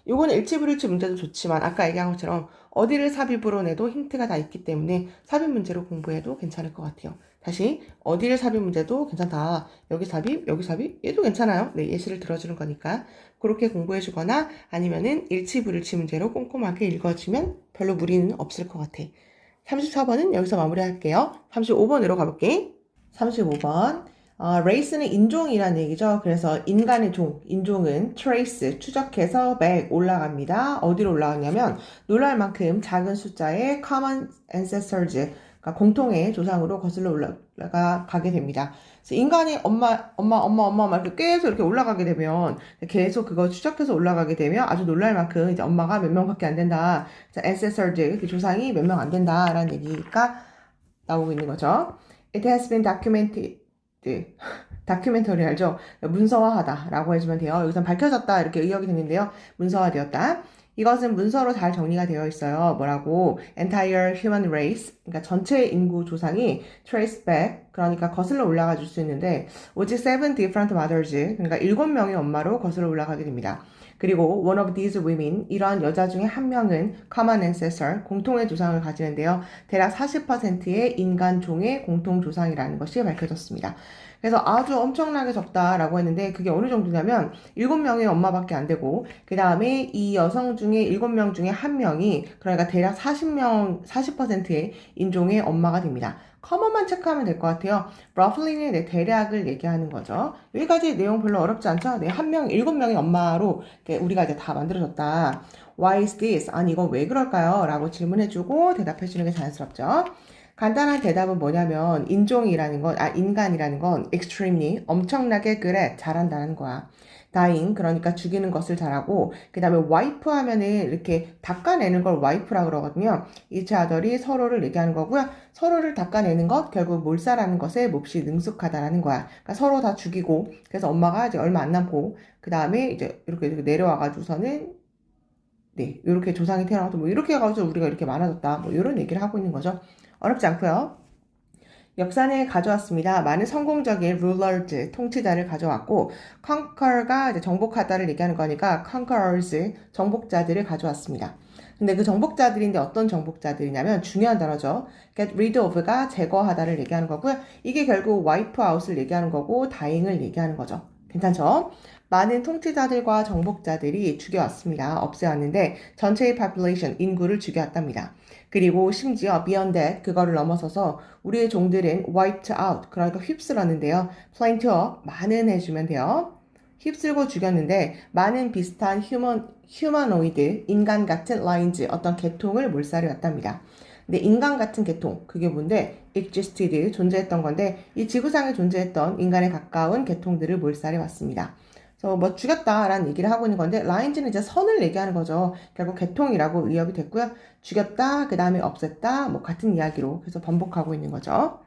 요거는 일치불일치 문제도 좋지만 아까 얘기한 것처럼 어디를 삽입으로 내도 힌트가 다 있기 때문에 삽입 문제로 공부해도 괜찮을 것 같아요. 다시 어디를 삽입 문제도 괜찮다. 여기 삽입, 여기 삽입 얘도 괜찮아요. 네, 예시를 들어주는 거니까 그렇게 공부해주거나 아니면은 일치불일치 문제로 꼼꼼하게 읽어주면 별로 무리는 없을 것 같아. 34번은 여기서 마무리할게요. 35번으로 가볼게. 35번 레이스는 인종이라는 얘기죠. 그래서 인간의 인종은 trace, 추적해서 back 올라갑니다. 어디로 올라가냐면 놀랄 만큼 작은 숫자의 common ancestors, 그러니까 공통의 조상으로 거슬러 올라가게 됩니다. 그래서 인간이 엄마 막 이렇게 계속 이렇게 올라가게 되면 계속 그거 추적해서 올라가게 되면 아주 놀랄 만큼 이제 엄마가 몇 명밖에 안 된다. ancestors, 그 조상이 몇 명 안 된다라는 얘기가 나오고 있는 거죠. It has been documented. 다큐멘터리 알죠? 문서화하다 라고 해주면 돼요. 여기선 밝혀졌다 이렇게 의역이 되는데요. 문서화되었다. 이것은 문서로 잘 정리가 되어 있어요. 뭐라고? Entire human race, 그러니까 전체 인구 조상이 trace back, 그러니까 거슬러 올라가 줄 수 있는데 오직 7 different mothers, 그러니까 7명의 엄마로 거슬러 올라가게 됩니다. 그리고 one of these women, 이러한 여자 중에 한 명은 common ancestor, 공통의 조상을 가지는데요. 대략 40%의 인간 종의 공통 조상이라는 것이 밝혀졌습니다. 그래서 아주 엄청나게 적다라고 했는데 그게 어느 정도냐면 7명의 엄마밖에 안 되고 그 다음에 이 여성 중에 7명 중에 한 명이 그러니까 대략 40%의 인종의 엄마가 됩니다. 커먼만 체크하면 될 것 같아요. roughly는 대략을 얘기하는 거죠. 여기까지 내용 별로 어렵지 않죠? 네, 7명의 엄마로 우리가 이제 다 만들어졌다. Why is this? 아니 이거 왜 그럴까요? 라고 질문해주고 대답해주는 게 자연스럽죠. 간단한 대답은 뭐냐면 인간이라는 건 extremely, 엄청나게 그래, 잘한다는 거야. dying, 그러니까 죽이는 것을 잘하고 그 다음에 wipe 하면은 이렇게 닦아내는 걸 wipe라 그러거든요. each other이 서로를 얘기하는 거고요. 서로를 닦아내는 것, 결국 몰살하는 것에 몹시 능숙하다라는 거야. 그러니까 서로 다 죽이고 그래서 엄마가 이제 얼마 안 남고 그 다음에 이제 이렇게 내려와가지고서는 네, 이렇게 조상이 태어나서 뭐 이렇게 해가지고 우리가 이렇게 많아졌다. 뭐 이런 얘기를 하고 있는 거죠. 어렵지 않고요. 역사는 가져왔습니다. 많은 성공적인 rulers, 통치자를 가져왔고 conquer가 이제 정복하다를 얘기하는 거니까 conquerors, 정복자들을 가져왔습니다. 근데 그 정복자들인데 어떤 정복자들이냐면 중요한 단어죠. get rid of가 제거하다를 얘기하는 거고요. 이게 결국 wipe out을 얘기하는 거고 dying을 얘기하는 거죠. 괜찮죠? 많은 통치자들과 정복자들이 죽여왔습니다. 없애왔는데 전체의 population, 인구를 죽여왔답니다. 그리고 심지어 beyond that, 그거를 넘어서서 우리의 종들은 wiped out, 그러니까 휩쓸었는데요. plenty of, 많은 해주면 돼요. 휩쓸고 죽였는데 많은 비슷한 humanoid, 인간 같은 lines, 어떤 계통을 몰살해 왔답니다. 근데 인간 같은 계통, 그게 뭔데? existed, 존재했던 건데 이 지구상에 존재했던 인간에 가까운 계통들을 몰살해 왔습니다. 그래서 뭐 죽였다라는 얘기를 하고 있는 건데 lines는 이제 선을 얘기하는 거죠. 결국 계통이라고 의역이 됐고요. 죽였다, 그 다음에 없앴다, 뭐 같은 이야기로 계속 반복하고 있는 거죠.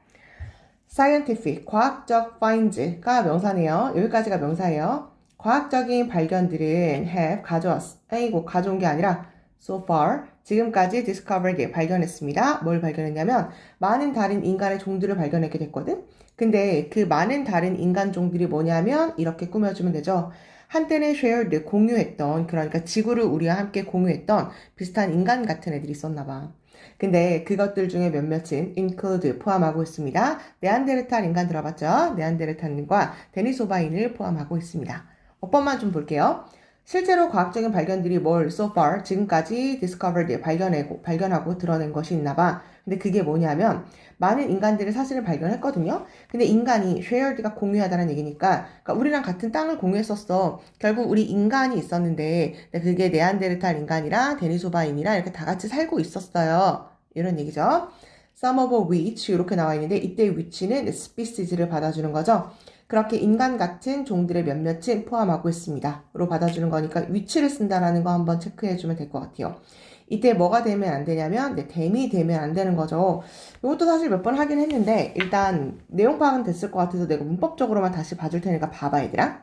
scientific, 과학적 finds가 명사네요. 여기까지가 명사예요. 과학적인 발견들은 have, 가져온 게 아니라 so far, 지금까지 discovered, 발견했습니다. 뭘 발견했냐면 많은 다른 인간의 종들을 발견하게 됐거든. 근데 그 많은 다른 인간 종들이 뭐냐면 이렇게 꾸며주면 되죠. 한때는 shared, 공유했던, 그러니까 지구를 우리와 함께 공유했던 비슷한 인간 같은 애들이 있었나 봐. 근데 그것들 중에 몇몇은 include, 포함하고 있습니다. 네안데르탈 인간 들어봤죠? 네안데르탈인과 데니소바인을 포함하고 있습니다. 어법만 좀 볼게요. 실제로 과학적인 발견들이 뭘 so far, 지금까지 discovered, 발견하고 드러낸 것이 있나 봐. 근데 그게 뭐냐면 많은 인간들이 사실을 발견했거든요. 근데 인간이 shared가 공유하다는 얘기니까 그러니까 우리랑 같은 땅을 공유했었어. 결국 우리 인간이 있었는데 그게 네안데르탈 인간이랑 데니소바인이랑 이렇게 다 같이 살고 있었어요. 이런 얘기죠. Some of which 이렇게 나와 있는데 이때 which는 species를 받아주는 거죠. 그렇게 인간 같은 종들의 몇몇은 포함하고 있습니다. 로 받아주는 거니까 위치를 쓴다라는 거 한번 체크해주면 될 것 같아요. 이때 뭐가 되면 안 되냐면 댐이 되면 안 되는 거죠. 이것도 사실 몇 번 하긴 했는데 일단 내용 파악은 됐을 것 같아서 내가 문법적으로만 다시 봐줄 테니까 봐봐 얘들아.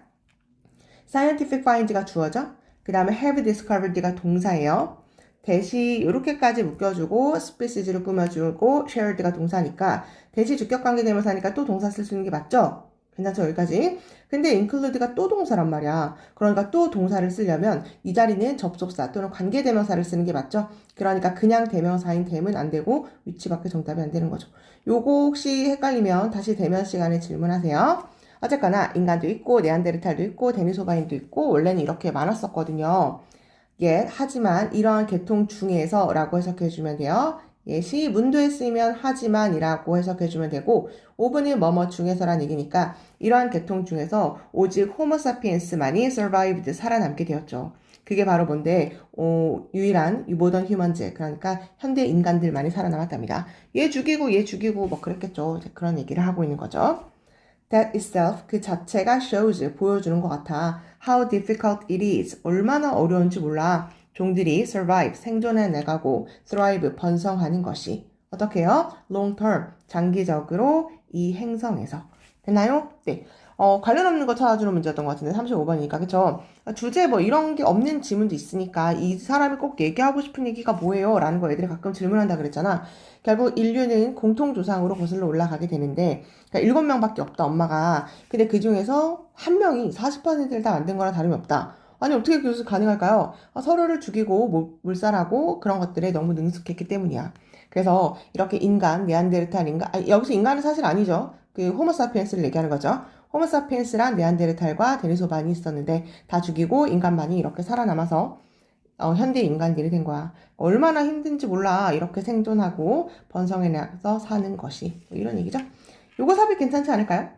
scientific find가 주어져. 그 다음에 have discovered가 동사예요. 대시 이렇게까지 묶여주고 species를 꾸며주고 shared가 동사니까 대시 주격관계대명사니까 또 동사 쓸 수 있는 게 맞죠? 괜찮죠? 여기까지. 근데 include가 또 동사란 말이야. 그러니까 또 동사를 쓰려면 이 자리는 접속사 또는 관계대명사를 쓰는 게 맞죠? 그러니까 그냥 대명사인 댐은 안 되고 위치밖에 정답이 안 되는 거죠. 요거 혹시 헷갈리면 다시 대면 시간에 질문하세요. 어쨌거나 인간도 있고 네안데르탈도 있고 데니소바인도 있고 원래는 이렇게 많았었거든요. 예, 하지만 이러한 계통 중에서 라고 해석해주면 돼요. 예시 문도에 쓰이면 하지만이라고 해석해주면 되고 오브는 뭐뭐 중에서란 얘기니까 이러한 계통 중에서 오직 호모사피엔스만이 survived 살아남게 되었죠. 그게 바로 뭔데 유일한 모던 휴먼즈 그러니까 현대 인간들만이 살아남았답니다. 얘 죽이고 뭐 그랬겠죠. 그런 얘기를 하고 있는 거죠. That itself 그 자체가 shows 보여주는 것 같아. How difficult it is 얼마나 어려운지 몰라. 종들이 survive 생존해내가고 thrive 번성하는 것이 어떻게요? Long term 장기적으로 이 행성에서 됐나요? 네. 관련 없는 거 찾아주는 문제였던 것 같은데 35번이니까 그쵸? 주제 뭐 이런 게 없는 지문도 있으니까 이 사람이 꼭 얘기하고 싶은 얘기가 뭐예요? 라는 거 애들이 가끔 질문한다 그랬잖아. 결국 인류는 공통조상으로 거슬러 올라가게 되는데 그러니까 7명밖에 없다 엄마가. 근데 그 중에서 한 명이 40%를 다 만든 거랑 다름이 없다. 아니 어떻게 그것이 가능할까요? 서로를 죽이고 몰살하고 그런 것들에 너무 능숙했기 때문이야. 그래서 이렇게 인간, 네안데르탈 인간, 여기서 인간은 사실 아니죠. 그 호모사피엔스를 얘기하는 거죠. 호모사피엔스랑 네안데르탈과 데니소반이 있었는데 다 죽이고 인간만이 이렇게 살아남아서 현대 인간들이 된 거야. 얼마나 힘든지 몰라. 이렇게 생존하고 번성해내서 사는 것이. 뭐 이런 얘기죠. 요거 삽입 괜찮지 않을까요?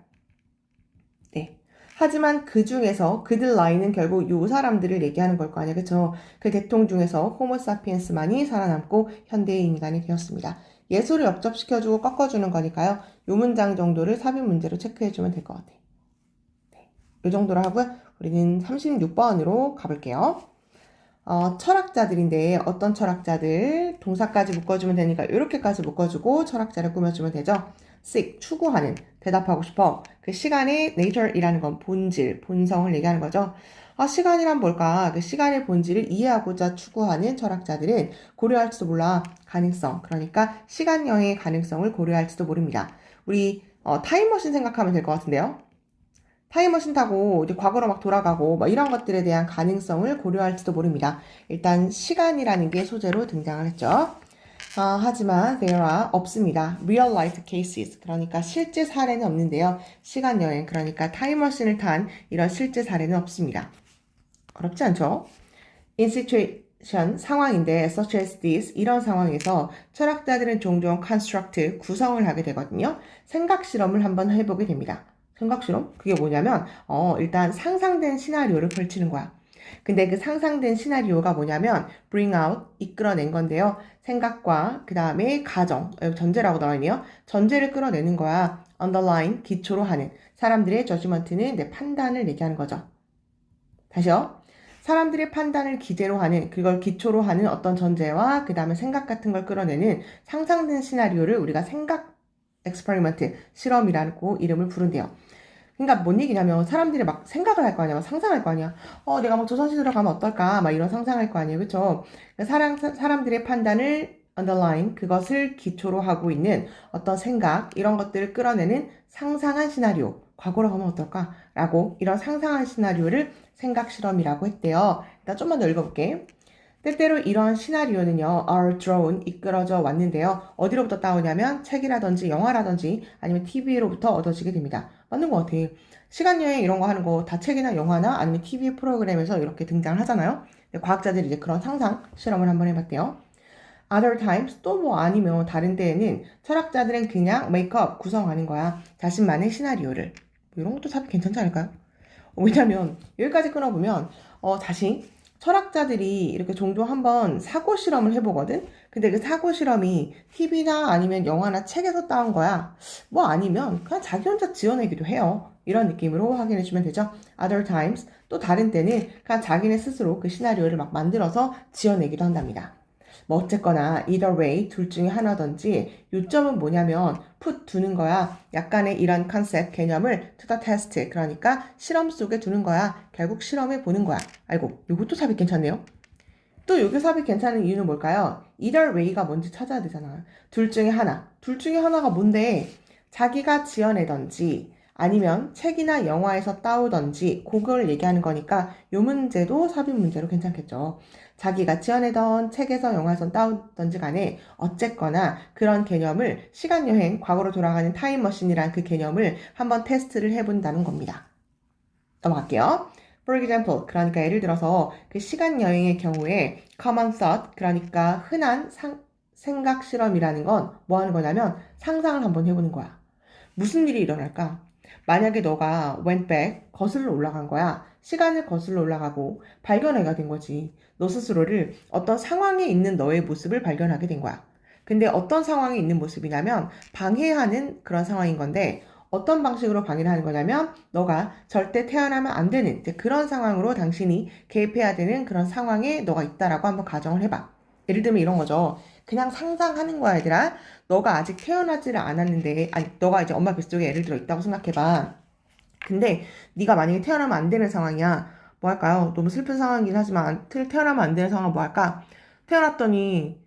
네. 하지만 그 중에서 그들 나이는 결국 요 사람들을 얘기하는 걸 거 아니야. 그쵸? 그 계통 중에서 호모사피엔스만이 살아남고 현대의 인간이 되었습니다. 예술을 역접시켜주고 꺾어주는 거니까요. 요 문장 정도를 삽입 문제로 체크해주면 될 것 같아. 네. 요 정도로 하고요. 우리는 36번으로 가볼게요. 철학자들인데 어떤 철학자들 동사까지 묶어주면 되니까 이렇게까지 묶어주고 철학자를 꾸며주면 되죠. seek 추구하는 대답하고 싶어. 그 시간의 nature이라는 건 본질, 본성을 얘기하는 거죠. 시간이란 뭘까? 그 시간의 본질을 이해하고자 추구하는 철학자들은 고려할지도 몰라 가능성. 그러니까 시간 여행의 가능성을 고려할지도 모릅니다. 우리 타임머신 생각하면 될 것 같은데요. 타임머신 타고 이제 과거로 막 돌아가고 뭐 이런 것들에 대한 가능성을 고려할지도 모릅니다. 일단 시간이라는 게 소재로 등장을 했죠. 하지만 there are 없습니다. real life cases 그러니까 실제 사례는 없는데요. 시간 여행 그러니까 타임머신을 탄 이런 실제 사례는 없습니다. 어렵지 않죠? in situation 상황인데 such as this 이런 상황에서 철학자들은 종종 construct 구성을 하게 되거든요. 생각 실험을 한번 해보게 됩니다. 생각 실험? 그게 뭐냐면 일단 상상된 시나리오를 펼치는 거야. 근데 그 상상된 시나리오가 뭐냐면 bring out 이끌어낸 건데요. 생각과 그 다음에 가정 전제라고 나와 있네요. 전제를 끌어내는 거야. underline 기초로 하는 사람들의 judgment는 내 판단을 얘기하는 거죠. 다시요. 사람들의 판단을 기재로 하는 그걸 기초로 하는 어떤 전제와 그 다음에 생각 같은 걸 끌어내는 상상된 시나리오를 우리가 생각 엑스퍼리먼트 실험이라고 이름을 부른대요. 그러니까 뭔 얘기냐면 사람들이 막 생각을 할 거 아니야, 막 상상할 거 아니야. 내가 막 조선시대로 가면 어떨까, 막 이런 상상할 거 아니에요, 그렇죠? 사람들의 판단을 underline 그것을 기초로 하고 있는 어떤 생각 이런 것들을 끌어내는 상상한 시나리오. 과거로 가면 어떨까라고 이런 상상한 시나리오를 생각 실험이라고 했대요. 일단 좀만 더 읽어볼게. 때때로 이런 시나리오는요, are drawn, 이끌어져 왔는데요. 어디로부터 따오냐면 책이라든지 영화라든지 아니면 TV로부터 얻어지게 됩니다. 맞는 것 같아. 시간여행 이런 거 하는 거 다 책이나 영화나 아니면 TV 프로그램에서 이렇게 등장을 하잖아요. 과학자들이 이제 그런 상상 실험을 한번 해봤대요. Other times, 또 뭐 아니면 다른 때에는 철학자들은 그냥 make up, 구성하는 거야. 자신만의 시나리오를. 이런 것도 참 괜찮지 않을까요? 왜냐면 여기까지 끊어보면 다시 철학자들이 이렇게 종종 한번 사고 실험을 해보거든? 근데 그 사고 실험이 TV나 아니면 영화나 책에서 따온 거야. 뭐 아니면 그냥 자기 혼자 지어내기도 해요. 이런 느낌으로 확인해 주면 되죠. Other times, 또 다른 때는 그냥 자기네 스스로 그 시나리오를 막 만들어서 지어내기도 한답니다. 뭐 어쨌거나 either way 둘 중에 하나든지 요점은 뭐냐면 put 두는 거야. 약간의 이런 컨셉 개념을 to the test 그러니까 실험 속에 두는 거야. 결국 실험해 보는 거야. 아이고 요것도 삽입 괜찮네요. 또 요게 삽입 괜찮은 이유는 뭘까요? either way가 뭔지 찾아야 되잖아. 둘 중에 하나. 둘 중에 하나가 뭔데? 자기가 지어내던지 아니면 책이나 영화에서 따오던지 그걸 얘기하는 거니까 요 문제도 삽입 문제로 괜찮겠죠. 자기가 지어내던 책에서 영화에서 따오던지 간에 어쨌거나 그런 개념을 시간여행, 과거로 돌아가는 타임머신이란 그 개념을 한번 테스트를 해본다는 겁니다. 넘어갈게요. For example, 그러니까 예를 들어서 그 시간 여행의 경우에 common thought, 그러니까 흔한 생각 실험이라는 건 뭐 하는 거냐면 상상을 한번 해보는 거야. 무슨 일이 일어날까? 만약에 너가 went back, 거슬러 올라간 거야. 시간을 거슬러 올라가고 발견하게 된 거지. 너 스스로를 어떤 상황에 있는 너의 모습을 발견하게 된 거야. 근데 어떤 상황에 있는 모습이냐면 방해하는 그런 상황인 건데 어떤 방식으로 방해를 하는 거냐면 너가 절대 태어나면 안 되는 그런 상황으로 당신이 개입해야 되는 그런 상황에 너가 있다라고 한번 가정을 해봐. 예를 들면 이런 거죠. 그냥 상상하는 거야 얘들아. 너가 아직 태어나지를 않았는데 아니 너가 이제 엄마 뱃속에 예를 들어 있다고 생각해봐. 근데 네가 만약에 태어나면 안 되는 상황이야. 뭐 할까요? 너무 슬픈 상황이긴 하지만 태어나면 안 되는 상황은 뭐 할까? 태어났더니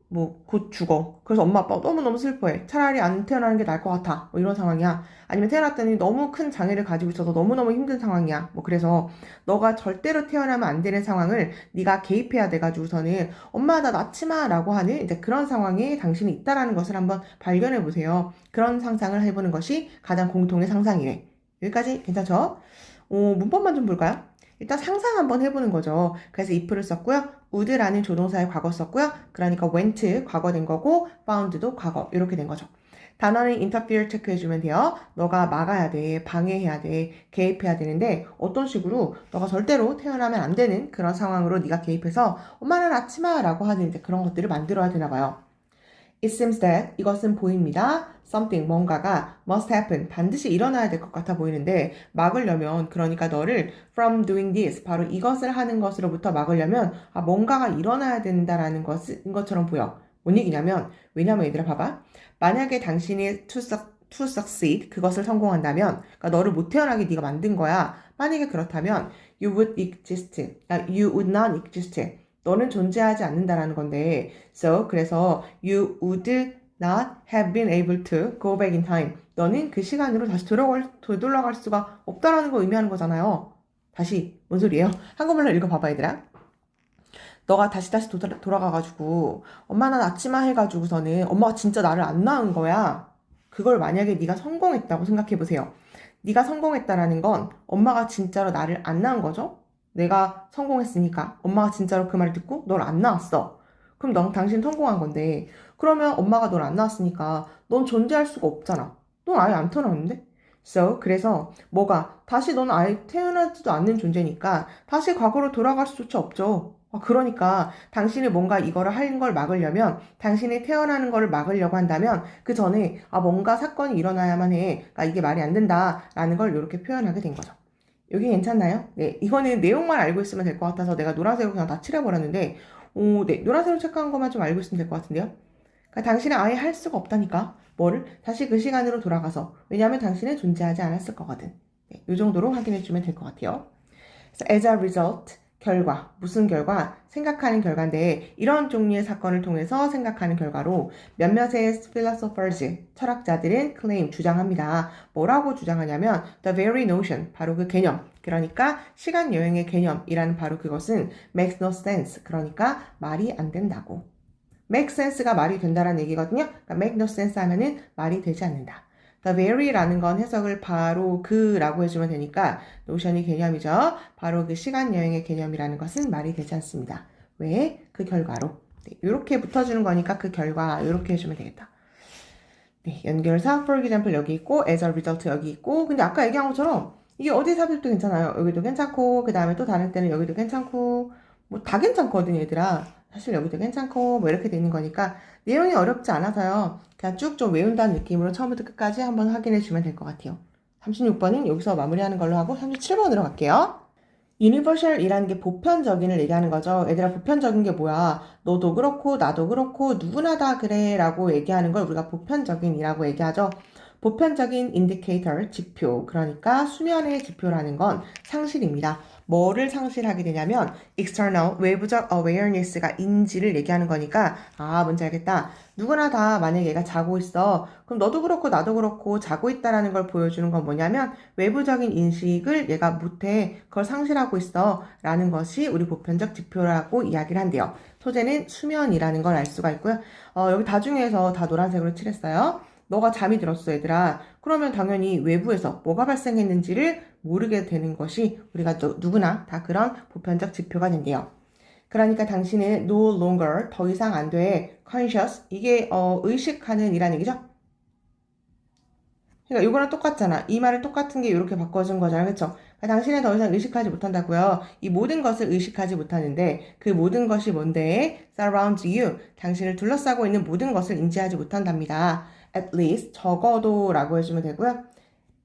뭐 곧 죽어. 그래서 엄마 아빠가 너무너무 슬퍼해. 차라리 안 태어나는 게 나을 것 같아. 뭐 이런 상황이야. 아니면 태어났더니 너무 큰 장애를 가지고 있어서 너무너무 힘든 상황이야. 뭐 그래서 너가 절대로 태어나면 안 되는 상황을 네가 개입해야 돼가지고서는 엄마 나 낳지 마 라고 하는 이제 그런 상황에 당신이 있다라는 것을 한번 발견해 보세요. 그런 상상을 해보는 것이 가장 공통의 상상이래. 여기까지 괜찮죠? 문법만 좀 볼까요? 일단 상상 한번 해보는 거죠. 그래서 if를 썼고요. would라는 조동사의 과거 썼고요. 그러니까 went 과거 된 거고 found도 과거 이렇게 된 거죠. 단어는 interfere 체크해주면 돼요. 너가 막아야 돼, 방해해야 돼, 개입해야 되는데 어떤 식으로 너가 절대로 태어나면 안 되는 그런 상황으로 네가 개입해서 엄마는 낳지 마 라고 하는 이제 그런 것들을 만들어야 되나 봐요. It seems that 이것은 보입니다. Something 뭔가가 must happen 반드시 일어나야 될 것 같아 보이는데 막으려면 그러니까 너를 from doing this 바로 이것을 하는 것으로부터 막으려면 뭔가가 일어나야 된다라는 것처럼 보여. 뭔 얘기냐면 왜냐면 얘들아 봐봐. 만약에 당신이 to succeed 그것을 성공한다면 그러니까 너를 못 태어나게 네가 만든 거야. 만약에 그렇다면 you would you would not exist. 너는 존재하지 않는다라는 건데, 그래서 you would not have been able to go back in time. 너는 그 시간으로 다시 되돌아갈 수가 없다라는 걸 의미하는 거잖아요. 다시 뭔 소리예요? 한국말로 읽어봐봐 얘들아. 너가 다시 돌아가가지고 엄마 나 낳지 마 해가지고서는 엄마가 진짜 나를 안 낳은 거야. 그걸 만약에 네가 성공했다고 생각해보세요. 네가 성공했다라는 건 엄마가 진짜로 나를 안 낳은 거죠? 내가 성공했으니까 엄마가 진짜로 그 말을 듣고 널 안 낳았어. 그럼 당신 성공한 건데 그러면 엄마가 널 안 낳았으니까 넌 존재할 수가 없잖아. 넌 아예 안 태어났는데? 그래서 다시 넌 아예 태어나지도 않는 존재니까 다시 과거로 돌아갈 수조차 없죠. 그러니까 당신이 뭔가 이거를 하는 걸 막으려면 당신이 태어나는 거를 막으려고 한다면 그 전에 뭔가 사건이 일어나야만 해. 그러니까 이게 말이 안 된다라는 걸 이렇게 표현하게 된 거죠. 여기 괜찮나요? 네, 이거는 내용만 알고 있으면 될 것 같아서 내가 노란색으로 그냥 다 칠해버렸는데 네, 노란색으로 체크한 것만 좀 알고 있으면 될 것 같은데요? 그러니까 당신은 아예 할 수가 없다니까. 뭐를? 다시 그 시간으로 돌아가서. 왜냐하면 당신은 존재하지 않았을 거거든. 네, 이 정도로 확인해주면 될 것 같아요. 그래서 as a result, 결과, 무슨 결과? 생각하는 결과인데 이런 종류의 사건을 통해서 생각하는 결과로 몇몇의 philosophers, 철학자들은 claim, 주장합니다. 뭐라고 주장하냐면 the very notion, 바로 그 개념, 그러니까 시간 여행의 개념이라는 바로 그것은 makes no sense, 그러니까 말이 안 된다고. make sense가 말이 된다라는 얘기거든요. 그러니까 make no sense 하면은 말이 되지 않는다. the very라는 건 해석을 바로 그라고 해주면 되니까 노션이 개념이죠. 바로 그 시간 여행의 개념이라는 것은 말이 되지 않습니다. 왜? 그 결과로. 네, 이렇게 붙어주는 거니까 그 결과 이렇게 해주면 되겠다. 네, 연결사 for example 여기 있고 as a result 여기 있고 근데 아까 얘기한 것처럼 이게 어디 삽입도 괜찮아요. 여기도 괜찮고 그 다음에 또 다른 때는 여기도 괜찮고 뭐 다 괜찮거든 얘들아. 사실 여기도 괜찮고 뭐 이렇게 되는 거니까 내용이 어렵지 않아서요. 그냥 쭉 좀 외운다는 느낌으로 처음부터 끝까지 한번 확인해 주면 될 것 같아요. 36번은 여기서 마무리하는 걸로 하고 37번으로 갈게요. universal이라는 게 보편적인을 얘기하는 거죠. 얘들아, 보편적인 게 뭐야? 너도 그렇고 나도 그렇고 누구나 다 그래 라고 얘기하는 걸 우리가 보편적인이라고 얘기하죠. 보편적인 indicator, 지표, 그러니까 수면의 지표라는 건 상실입니다. 뭐를 상실하게 되냐면 external, 외부적 awareness가 인지를 얘기하는 거니까 뭔지 알겠다. 누구나 다 만약에 얘가 자고 있어. 그럼 너도 그렇고 나도 그렇고 자고 있다라는 걸 보여주는 건 뭐냐면 외부적인 인식을 얘가 못해. 그걸 상실하고 있어. 라는 것이 우리 보편적 지표라고 이야기를 한대요. 소재는 수면이라는 걸 알 수가 있고요. 여기 다중에서 다 노란색으로 칠했어요. 너가 잠이 들었어, 얘들아. 그러면 당연히 외부에서 뭐가 발생했는지를 모르게 되는 것이 우리가 누구나 다 그런 보편적 지표가 된대요. 그러니까 당신은 no longer, 더 이상 안 돼. conscious, 이게 의식하는 이란 얘기죠. 그러니까 이거랑 똑같잖아. 이 말을 똑같은 게 이렇게 바꿔준 거잖아. 그쵸? 그러니까 당신은 더 이상 의식하지 못한다고요. 이 모든 것을 의식하지 못하는데 그 모든 것이 뭔데? surrounds you. 당신을 둘러싸고 있는 모든 것을 인지하지 못한답니다. at least, 적어도 라고 해주면 되고요.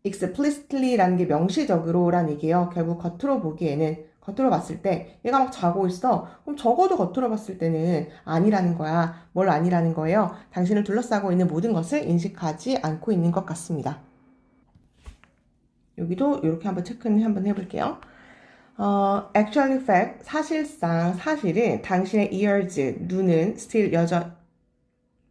explicitly라는 게 명시적으로 란 얘기예요. 결국 겉으로 보기에는 겉으로 봤을 때 얘가 막 자고 있어. 그럼 적어도 겉으로 봤을 때는 아니라는 거야. 뭘 아니라는 거예요? 당신을 둘러싸고 있는 모든 것을 인식하지 않고 있는 것 같습니다. 여기도 이렇게 한번 체크는 한번 해볼게요. actually fact, 사실상 사실은 당신의 ears, 눈은 still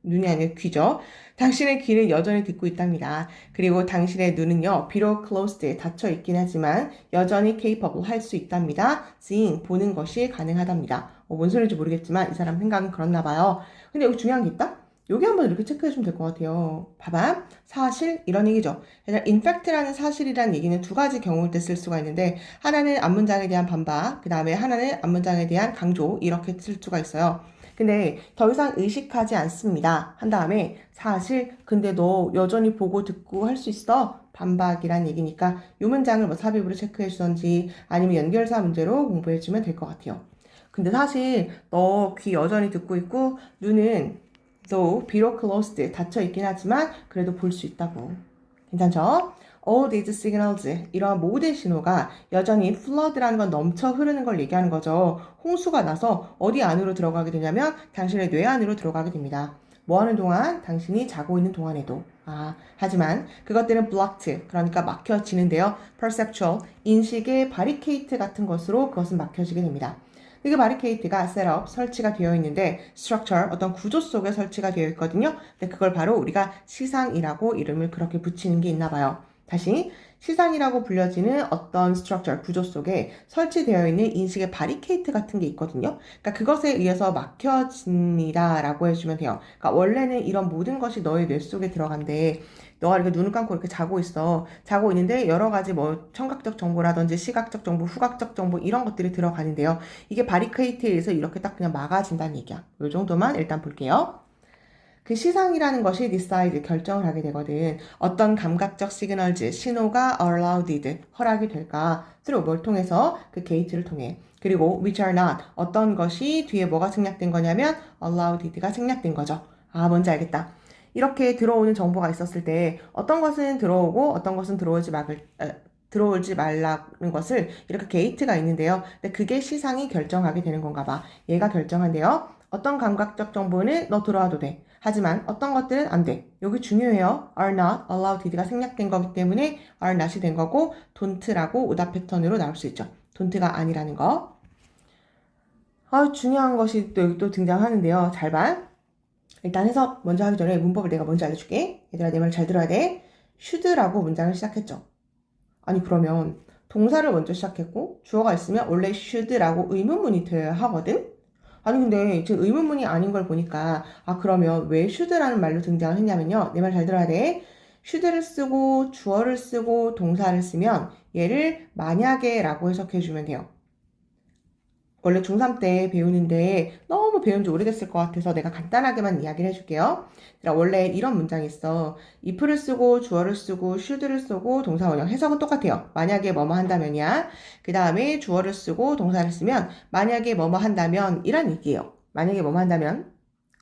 눈이 아니라 귀죠. 당신의 귀는 여전히 듣고 있답니다. 그리고 당신의 눈은요, 비록 closed, 닫혀 있긴 하지만 여전히 capable 할 수 있답니다. seeing, 보는 것이 가능하답니다. 뭔 소리인지 모르겠지만 이 사람 생각은 그렇나 봐요. 근데 여기 중요한 게 있다? 여기 한번 이렇게 체크해주면 될 것 같아요. 봐봐. 사실, 이런 얘기죠. in fact라는 사실이라는 얘기는 두 가지 경우일 때 쓸 수가 있는데 하나는 앞문장에 대한 반박, 그 다음에 하나는 앞문장에 대한 강조, 이렇게 쓸 수가 있어요. 근데 더 이상 의식하지 않습니다. 한 다음에 사실 근데 너 여전히 보고 듣고 할 수 있어? 반박이란 얘기니까 이 문장을 뭐 삽입으로 체크해 주던지 아니면 연결사 문제로 공부해 주면 될 것 같아요. 근데 사실 너 귀 여전히 듣고 있고 눈은 though 비록 closed 닫혀 있긴 하지만 그래도 볼 수 있다고. 괜찮죠? All these signals, 이러한 모든 신호가 여전히 flood라는 건 넘쳐 흐르는 걸 얘기하는 거죠. 홍수가 나서 어디 안으로 들어가게 되냐면 당신의 뇌 안으로 들어가게 됩니다. 뭐 하는 동안? 당신이 자고 있는 동안에도. 하지만 그것들은 blocked, 그러니까 막혀지는데요. perceptual, 인식의 바리케이트 같은 것으로 그것은 막혀지게 됩니다. 이게 바리케이트가 셋업, 설치가 되어 있는데 structure, 어떤 구조 속에 설치가 되어 있거든요. 근데 그걸 바로 우리가 시상이라고 이름을 그렇게 붙이는 게 있나 봐요. 다시 시상이라고 불려지는 어떤 structure, 구조 속에 설치되어 있는 인식의 바리케이트 같은 게 있거든요. 그러니까 그것에 의해서 막혀집니다 라고 해주면 돼요. 그러니까 원래는 이런 모든 것이 너의 뇌 속에 들어간대. 너가 이렇게 눈을 감고 이렇게 자고 있어. 자고 있는데 여러 가지 뭐 청각적 정보라든지 시각적 정보, 후각적 정보 이런 것들이 들어가는데요. 이게 바리케이트에 의해서 이렇게 딱 그냥 막아진다는 얘기야. 이 정도만 일단 볼게요. 그 시상이라는 것이 decide, 결정을 하게 되거든. 어떤 감각적 시그널즈, 신호가 allowed, 허락이 될까? through, 뭘 통해서? 그 게이트를 통해. 그리고 which are not, 어떤 것이 뒤에 뭐가 생략된 거냐면 allowed가 생략된 거죠. 뭔지 알겠다. 이렇게 들어오는 정보가 있었을 때 어떤 것은 들어오고 어떤 것은 들어오지 말라는 것을 이렇게 게이트가 있는데요. 근데 그게 시상이 결정하게 되는 건가 봐. 얘가 결정한대요. 어떤 감각적 정보는 너 들어와도 돼. 하지만 어떤 것들은 안 돼. 여기 중요해요. are not, allowed가 생략된 거기 때문에 are not이 된 거고 don't라고 오답 패턴으로 나올 수 있죠. don't가 아니라는 거. 중요한 것이 또 여기 또 등장하는데요. 잘 봐. 일단 해석 먼저 하기 전에 문법을 내가 먼저 알려줄게. 얘들아, 내 말 잘 들어야 돼. should라고 문장을 시작했죠. 아니 그러면 동사를 먼저 시작했고 주어가 있으면 원래 should라고 의문문이 되어야 하거든? 아니 근데 지금 의문문이 아닌 걸 보니까 그러면 왜 should라는 말로 등장을 했냐면요. 내 말 잘 들어야 돼. should를 쓰고 주어를 쓰고 동사를 쓰면 얘를 만약에 라고 해석해주면 돼요. 원래 중3 때 배우는데 너무 배운 지 오래됐을 것 같아서 내가 간단하게만 이야기를 해줄게요. 원래 이런 문장이 있어. if를 쓰고 주어를 쓰고 should를 쓰고 동사 원형 해석은 똑같아요. 만약에 뭐뭐 한다면이야. 그 다음에 주어를 쓰고 동사를 쓰면 만약에 뭐뭐 한다면 이란 얘기예요. 만약에 뭐뭐 한다면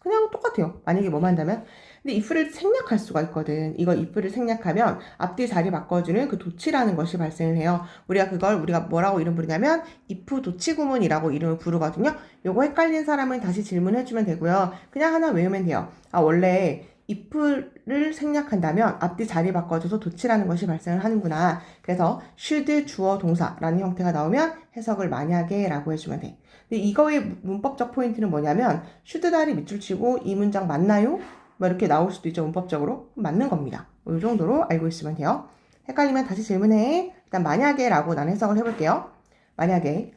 그냥 똑같아요. 만약에 뭐뭐 한다면 근데 if를 생략할 수가 있거든. 이거 if를 생략하면 앞뒤 자리 바꿔주는 그 도치라는 것이 발생을 해요. 우리가 뭐라고 이름 부르냐면 if 도치 구문이라고 이름을 부르거든요. 요거 헷갈린 사람은 다시 질문해주면 되고요. 그냥 하나 외우면 돼요. 원래 if를 생략한다면 앞뒤 자리 바꿔줘서 도치라는 것이 발생을 하는구나. 그래서 should 주어 동사라는 형태가 나오면 해석을 만약에 라고 해주면 돼. 근데 이거의 문법적 포인트는 뭐냐면 should 다리 밑줄 치고 이 문장 맞나요? 뭐 이렇게 나올 수도 있죠. 문법적으로. 맞는 겁니다. 이 정도로 알고 있으면 돼요. 헷갈리면 다시 질문해. 일단 만약에 라고 난 해석을 해볼게요. 만약에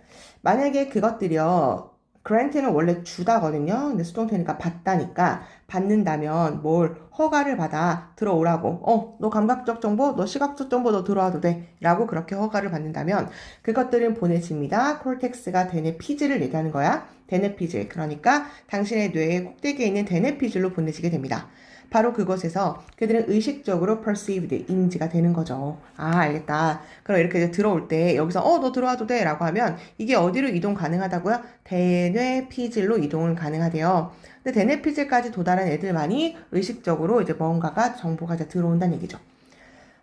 그것들이요. grant는 원래 주다거든요. 근데 수동태니까 받다니까 받는다면 뭘 허가를 받아 들어오라고. 너 감각적 정보, 너 시각적 정보 너 들어와도 돼. 라고 그렇게 허가를 받는다면 그것들은 보내집니다. 콜텍스가 대뇌피질을 얘기하는 거야. 대뇌피질. 그러니까 당신의 뇌의 꼭대기에 있는 대뇌피질로 보내지게 됩니다. 바로 그곳에서 그들은 의식적으로 perceived, 인지가 되는 거죠. 알겠다. 그럼 이렇게 이제 들어올 때 여기서 너 들어와도 돼 라고 하면 이게 어디로 이동 가능하다고요? 대뇌피질로 이동을 가능하대요. 근데 대뇌피질까지 도달한 애들만이 의식적으로 이제 뭔가가 정보가 이제 들어온다는 얘기죠.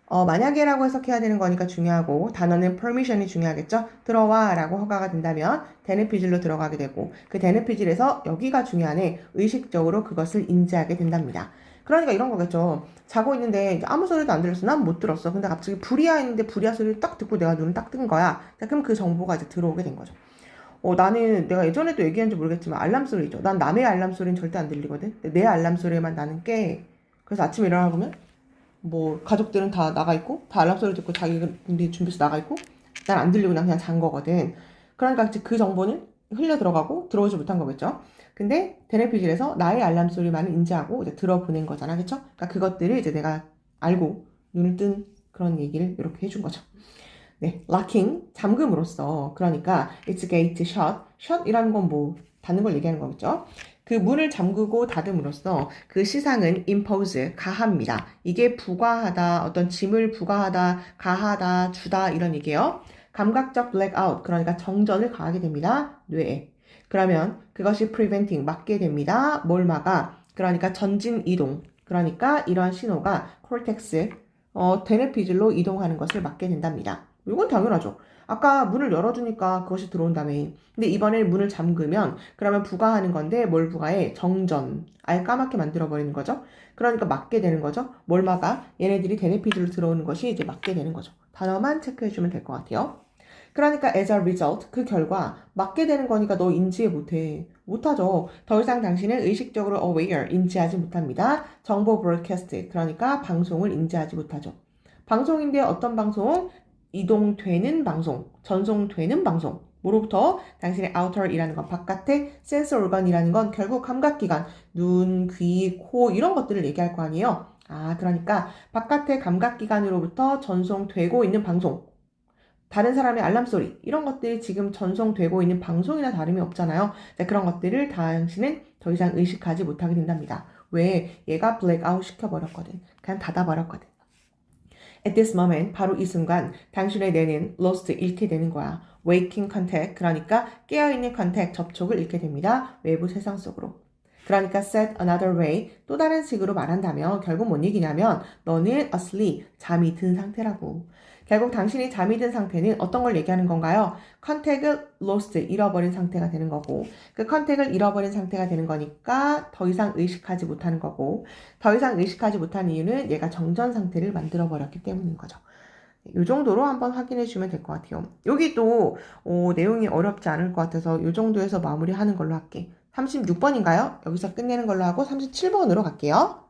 만약에라고 해석해야 되는 거니까 중요하고 단어는 permission이 중요하겠죠. 들어와 라고 허가가 된다면 대뇌피질로 들어가게 되고 그 대뇌피질에서 여기가 중요하네. 의식적으로 그것을 인지하게 된답니다. 그러니까 이런 거겠죠. 자고 있는데 아무 소리도 안 들렸어. 난 못 들었어. 근데 갑자기 불이야 있는데 불이야 소리를 딱 듣고 내가 눈을 딱 뜬 거야. 그럼 그 정보가 이제 들어오게 된 거죠. 나는 내가 예전에도 얘기했는지 모르겠지만 알람 소리죠. 난 남의 알람 소리는 절대 안 들리거든. 내 알람 소리에만 나는 깨. 그래서 아침에 일어나 보면 뭐 가족들은 다 나가 있고 다 알람 소리 듣고 자기들이 준비해서 나가 있고 난 안 들리고 난 그냥 잔 거거든. 그러니까 그 정보는 흘려 들어가고 들어오지 못한 거겠죠. 근데 대뇌피질에서 나의 알람 소리만을 인지하고 이제 들어보낸 거잖아, 그렇죠? 그러니까 그것들을 이제 내가 알고 눈을 뜬 그런 얘기를 이렇게 해준 거죠. 네, locking 잠금으로써 그러니까 it's gate shut, shut이라는 건 뭐 닫는 걸 얘기하는 거겠죠. 그 문을 잠그고 닫음으로써 그 시상은 impose 가합니다. 이게 부과하다, 어떤 짐을 부과하다, 가하다, 주다 이런 얘기예요. 감각적 blackout 그러니까 정전을 가하게 됩니다. 뇌에. 그러면 그것이 preventing 막게 됩니다. 뭘 막아? 그러니까 전진 이동. 그러니까 이러한 신호가 cortex 대뇌피질로 이동하는 것을 막게 된답니다. 이건 당연하죠. 아까 문을 열어주니까 그것이 들어온다며. 근데 이번에 문을 잠그면 그러면 부과하는 건데 뭘 부과해? 정전. 아예 까맣게 만들어버리는 거죠. 그러니까 막게 되는 거죠. 뭘 막아? 얘네들이 대뇌피질로 들어오는 것이 이제 막게 되는 거죠. 단어만 체크해주면 될 것 같아요. 그러니까 as a result 그 결과 막게 되는 거니까 너 인지해 못하죠. 더 이상 당신은 의식적으로 aware 인지하지 못합니다. 정보 broadcast 그러니까 방송을 인지하지 못하죠. 방송인데 어떤 방송? 이동되는 방송, 전송되는 방송. 뭐로부터? 당신의 outer이라는 건 바깥에, sense organ이라는 건 결국 감각기관, 눈, 귀, 코 이런 것들을 얘기할 거 아니에요. 그러니까 바깥의 감각기관으로부터 전송되고 있는 방송. 다른 사람의 알람소리 이런 것들이 지금 전송되고 있는 방송이나 다름이 없잖아요. 그런 것들을 당신은 더 이상 의식하지 못하게 된답니다. 왜? 얘가 블랙아웃 시켜버렸거든. 그냥 닫아버렸거든. At this moment, 바로 이 순간 당신의 뇌는 lost, 잃게 되는 거야. waking contact, 그러니까 깨어있는 contact, 접촉을 잃게 됩니다. 외부 세상 속으로. 그러니까 said another way, 또 다른 식으로 말한다면 결국 뭔 얘기냐면 너는 asleep, 잠이 든 상태라고. 결국 당신이 잠이 든 상태는 어떤 걸 얘기하는 건가요? 컨택을 lost, 잃어버린 상태가 되는 거고 그 컨택을 잃어버린 상태가 되는 거니까 더 이상 의식하지 못하는 거고 더 이상 의식하지 못하는 이유는 얘가 정전 상태를 만들어버렸기 때문인 거죠. 이 정도로 한번 확인해 주면 될 것 같아요. 여기 또 내용이 어렵지 않을 것 같아서 이 정도에서 마무리하는 걸로 할게. 36번인가요? 여기서 끝내는 걸로 하고 37번으로 갈게요.